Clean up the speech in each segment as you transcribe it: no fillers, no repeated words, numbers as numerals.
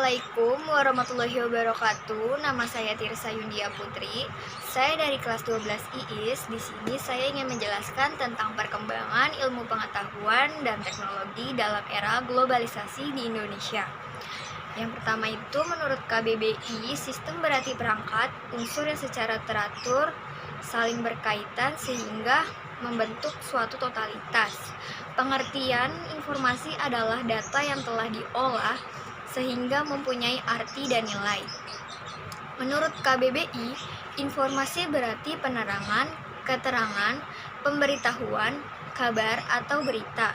Assalamualaikum warahmatullahi wabarakatuh. Nama saya Tirsa Yundia Putri. Saya dari kelas 12 IIS. Di sini saya ingin menjelaskan tentang perkembangan ilmu pengetahuan dan teknologi dalam era globalisasi di Indonesia. Yang pertama itu, menurut KBBI, sistem berarti perangkat, unsur yang secara teratur saling berkaitan sehingga membentuk suatu totalitas. Pengertian informasi adalah data yang telah diolah sehingga mempunyai arti dan nilai. Menurut KBBI, informasi berarti penerangan, keterangan, pemberitahuan, kabar, atau berita.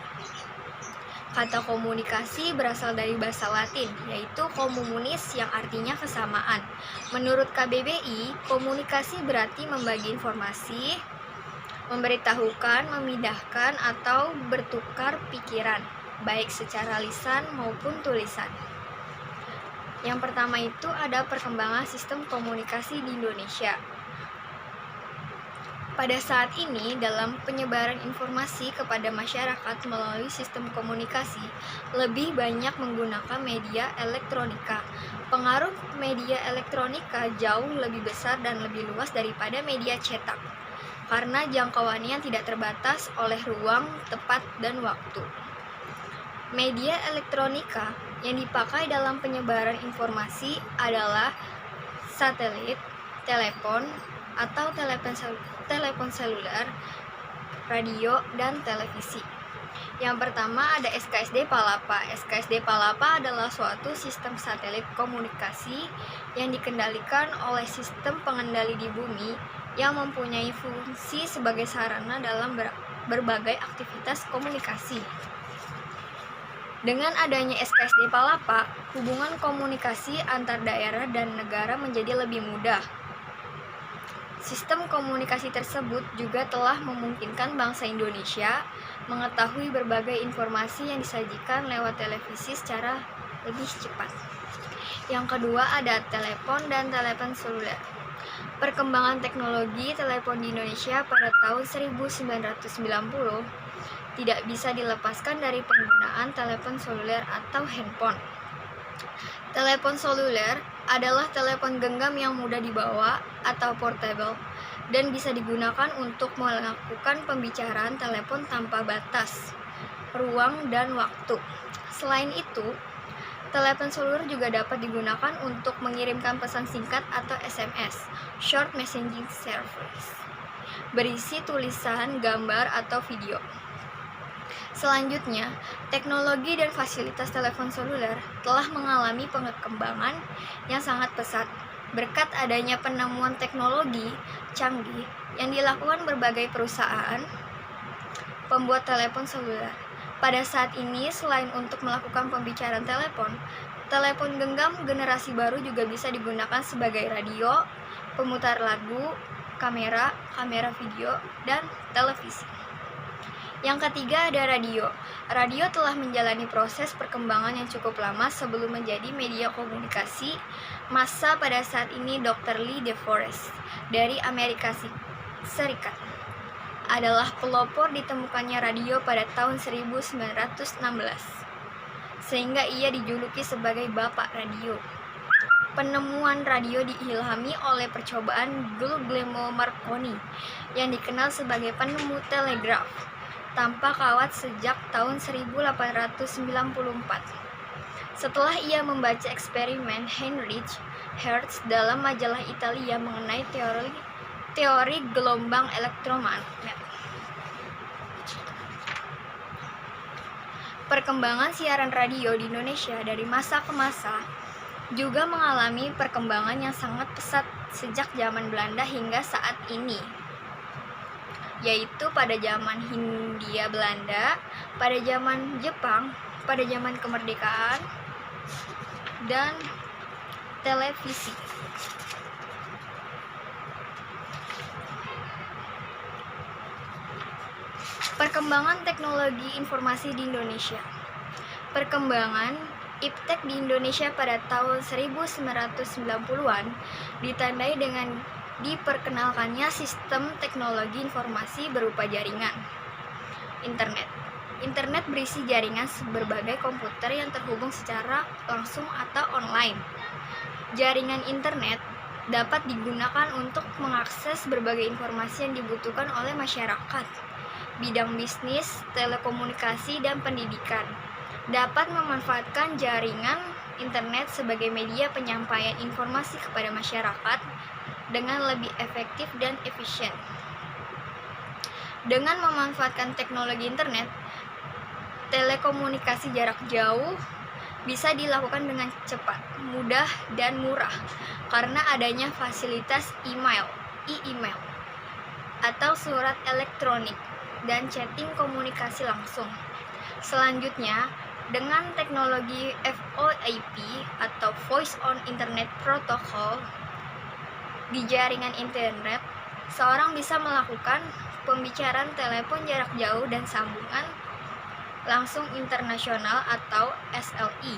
Kata komunikasi berasal dari bahasa Latin, yaitu communis yang artinya kesamaan. Menurut KBBI, komunikasi berarti membagi informasi, memberitahukan, memindahkan, atau bertukar pikiran, baik secara lisan maupun tulisan. Yang pertama itu ada perkembangan sistem komunikasi di Indonesia. Pada saat ini, dalam penyebaran informasi kepada masyarakat melalui sistem komunikasi, lebih banyak menggunakan media elektronika. Pengaruh media elektronika jauh lebih besar dan lebih luas daripada media cetak, karena jangkauannya tidak terbatas oleh ruang, tempat, dan waktu. Media elektronika yang dipakai dalam penyebaran informasi adalah satelit, telepon atau telepon seluler, radio, dan televisi. Yang pertama ada SKSD Palapa. SKSD Palapa adalah suatu sistem satelit komunikasi yang dikendalikan oleh sistem pengendali di bumi yang mempunyai fungsi sebagai sarana dalam berbagai aktivitas komunikasi. Dengan adanya SKSD Palapa, hubungan komunikasi antar daerah dan negara menjadi lebih mudah. Sistem komunikasi tersebut juga telah memungkinkan bangsa Indonesia mengetahui berbagai informasi yang disajikan lewat televisi secara lebih cepat. Yang kedua ada telepon dan telepon seluler. Perkembangan teknologi telepon di Indonesia pada tahun 1990 tidak bisa dilepaskan dari penggunaan telepon seluler atau handphone. Telepon seluler adalah telepon genggam yang mudah dibawa atau portable dan bisa digunakan untuk melakukan pembicaraan telepon tanpa batas, ruang, dan waktu. Selain itu, telepon seluler juga dapat digunakan untuk mengirimkan pesan singkat atau SMS, Short Messaging Service, berisi tulisan, gambar, atau video. Selanjutnya, teknologi dan fasilitas telepon seluler telah mengalami perkembangan yang sangat pesat berkat adanya penemuan teknologi canggih yang dilakukan berbagai perusahaan pembuat telepon seluler. Pada saat ini, selain untuk melakukan pembicaraan telepon genggam generasi baru juga bisa digunakan sebagai radio, pemutar lagu, kamera video, dan televisi. Yang ketiga ada radio. Radio telah menjalani proses perkembangan yang cukup lama sebelum menjadi media komunikasi massa. Pada saat ini Dr. Lee De Forest dari Amerika Serikat adalah pelopor ditemukannya radio pada tahun 1916, sehingga ia dijuluki sebagai Bapak Radio. Penemuan radio diilhami oleh percobaan Guglielmo Marconi yang dikenal sebagai penemu telegraf tanpa kawat sejak tahun 1894. Setelah ia membaca eksperimen Heinrich Hertz dalam majalah Italia mengenai teori gelombang elektromagnet. Perkembangan siaran radio di Indonesia dari masa ke masa juga mengalami perkembangan yang sangat pesat sejak zaman Belanda hingga saat ini, yaitu pada zaman Hindia Belanda, pada zaman Jepang, pada zaman kemerdekaan, dan televisi. Perkembangan teknologi informasi di Indonesia. Perkembangan iptek di Indonesia pada tahun 1990-an ditandai dengan diperkenalkannya sistem teknologi informasi berupa jaringan internet Internet berisi jaringan berbagai komputer yang terhubung secara langsung atau online. Jaringan internet dapat digunakan untuk mengakses berbagai informasi yang dibutuhkan oleh masyarakat. Bidang bisnis, telekomunikasi, dan pendidikan dapat memanfaatkan jaringan internet sebagai media penyampaian informasi kepada masyarakat dengan lebih efektif dan efisien. Dengan memanfaatkan teknologi internet, telekomunikasi jarak jauh bisa dilakukan dengan cepat, mudah, dan murah karena adanya fasilitas e-email atau surat elektronik dan chatting komunikasi langsung. Selanjutnya, dengan teknologi VoIP atau Voice on Internet Protocol di jaringan internet, seorang bisa melakukan pembicaraan telepon jarak jauh dan sambungan langsung internasional atau SLI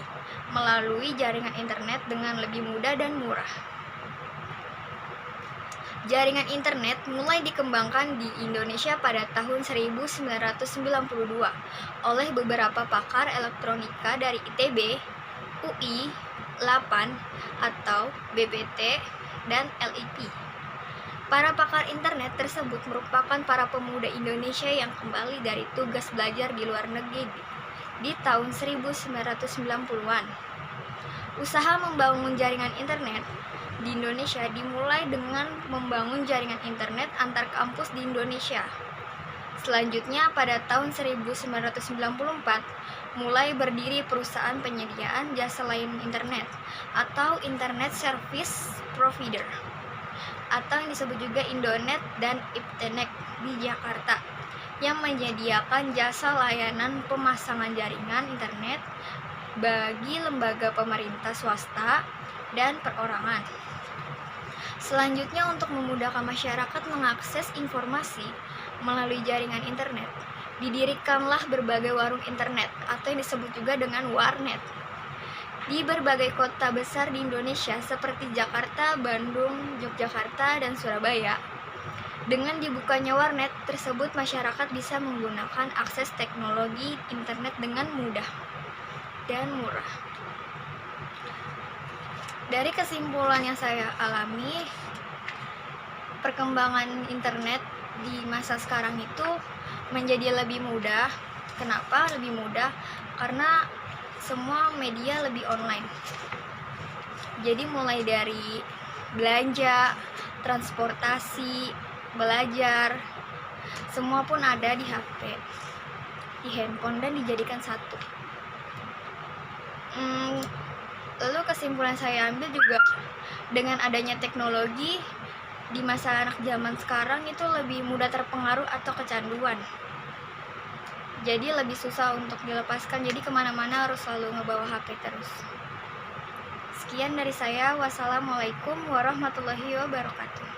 melalui jaringan internet dengan lebih mudah dan murah. Jaringan internet mulai dikembangkan di Indonesia pada tahun 1992 oleh beberapa pakar elektronika dari ITB, UI, 8 atau BPT, dan LIP. Para pakar internet tersebut merupakan para pemuda Indonesia yang kembali dari tugas belajar di luar negeri di tahun 1990-an. Usaha membangun jaringan internet di Indonesia dimulai dengan membangun jaringan internet antar kampus di Indonesia. Selanjutnya, pada tahun 1994, mulai berdiri perusahaan penyediaan jasa layanan internet atau Internet Service Provider, atau yang disebut juga Indonet dan Iptenek di Jakarta, yang menyediakan jasa layanan pemasangan jaringan internet bagi lembaga pemerintah swasta dan perorangan. Selanjutnya, untuk memudahkan masyarakat mengakses informasi melalui jaringan internet, didirikanlah berbagai warung internet atau yang disebut juga dengan warnet di berbagai kota besar di Indonesia seperti Jakarta, Bandung, Yogyakarta, dan Surabaya. Dengan dibukanya warnet tersebut, masyarakat bisa menggunakan akses teknologi internet dengan mudah dan murah. Dari kesimpulan yang saya alami, perkembangan internet di masa sekarang itu menjadi lebih mudah. Kenapa lebih mudah? Karena semua media lebih online. Jadi mulai dari belanja, transportasi, belajar, semua pun ada di HP, di handphone, dan dijadikan satu. Lalu kesimpulan saya ambil juga, dengan adanya teknologi di masa anak zaman sekarang itu lebih mudah terpengaruh atau kecanduan. Jadi lebih susah untuk dilepaskan, jadi kemana-mana harus selalu ngebawa HP terus. Sekian dari saya, wassalamualaikum warahmatullahi wabarakatuh.